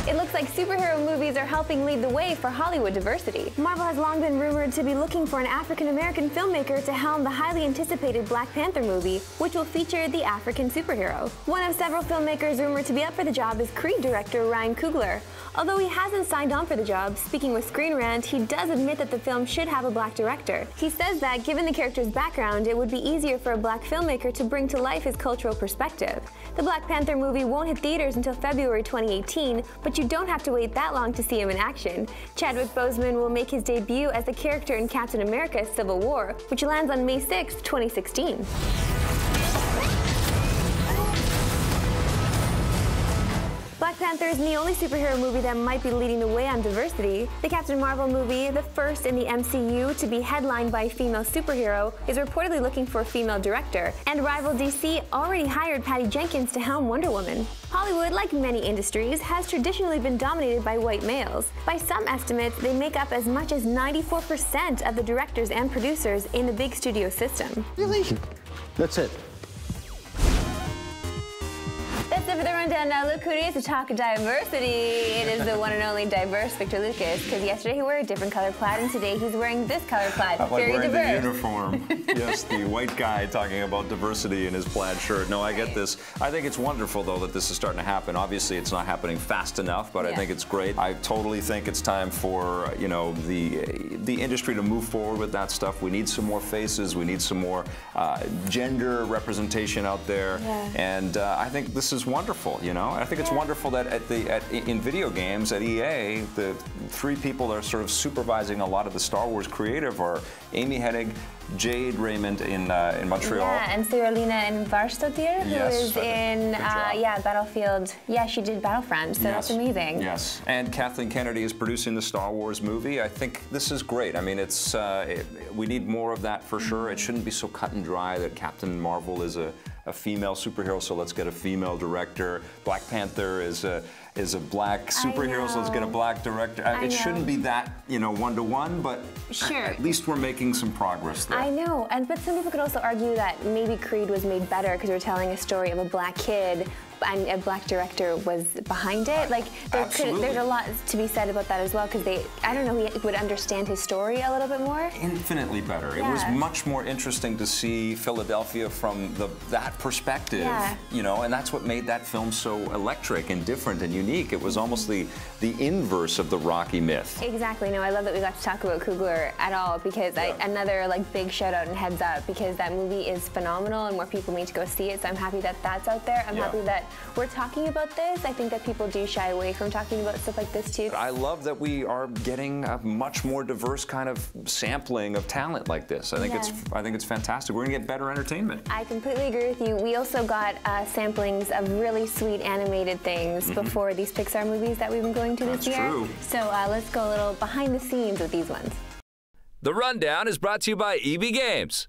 It looks like superhero movies are helping lead the way for Hollywood diversity. Marvel has long been rumored to be looking for an African-American filmmaker to helm the highly anticipated Black Panther movie, which will feature the African superhero. One of several filmmakers rumored to be up for the job is Creed director Ryan Coogler. Although he hasn't signed on for the job, speaking with Screen Rant, he does admit that the film should have a black director. He says that, given the character's background, it would be easier for a black filmmaker to bring to life his cultural perspective. The Black Panther movie won't hit theaters until February 2018, but you don't have to wait that long to see him in action. Chadwick Boseman will make his debut as the character in Captain America: Civil War, which lands on May 6, 2016. Black Panther isn't the only superhero movie that might be leading the way on diversity. The Captain Marvel movie, the first in the MCU to be headlined by a female superhero, is reportedly looking for a female director, and rival DC already hired Patty Jenkins to helm Wonder Woman. Hollywood, like many industries, has traditionally been dominated by white males. By some estimates, they make up as much as 94% of the directors and producers in the big studio system. Really? That's it. That's it for the rundown. Now look who it is to talk diversity. It is the one and only diverse Victor Lucas, because yesterday he wore a different color plaid and today he's wearing this color plaid. I like Very wearing diverse. the uniform. Yes, the white guy talking about diversity in his plaid shirt. No, I get this. I think it's wonderful, though, that this is starting to happen. Obviously, it's not happening fast enough, but I think it's great. I totally think it's time for, you know, the industry to move forward with that stuff. We need some more faces. We need some more gender representation out there. Yeah. And I think this is wonderful, you know? I think it's wonderful that in video games at EA, the three people that are sort of supervising a lot of the Star Wars creative are Amy Hennig, Jade Raymond in Montreal. Yeah, and Carolina in Varstotir, who is in Battlefield. Yeah, she did Battlefront, so that's amazing. Yes, and Kathleen Kennedy is producing the Star Wars movie. I think this is great. I mean, it's we need more of that for sure. It shouldn't be so cut and dry that Captain Marvel is a female superhero, so let's get a female director. Black Panther is a black superhero, so let's get a black director. It shouldn't be that, you know, one-to-one, but at least we're making some progress there. I know, but some people could also argue that maybe Creed was made better because we're telling a story of a black kid and a black director was behind it. Like, there's a lot to be said about that as well, because I don't know, he would understand his story a little bit more. Infinitely better. It was much more interesting to see Philadelphia from that perspective, you know, and that's what made that film so electric and different and unique. It was almost the inverse of the Rocky myth. Exactly. No, I love that we got to talk about Coogler at all, because another big shout out and heads up, because that movie is phenomenal and more people need to go see it, so I'm happy that that's out there. I'm happy that we're talking about this. I think that people do shy away from talking about stuff like this too. I love that we are getting a much more diverse kind of sampling of talent like this. I think it's fantastic. We're gonna get better entertainment. I completely agree with you. We also got samplings of really sweet animated things before these Pixar movies that we've been going to this year. That's true. So let's go a little behind the scenes with these ones. The Rundown is brought to you by EB Games.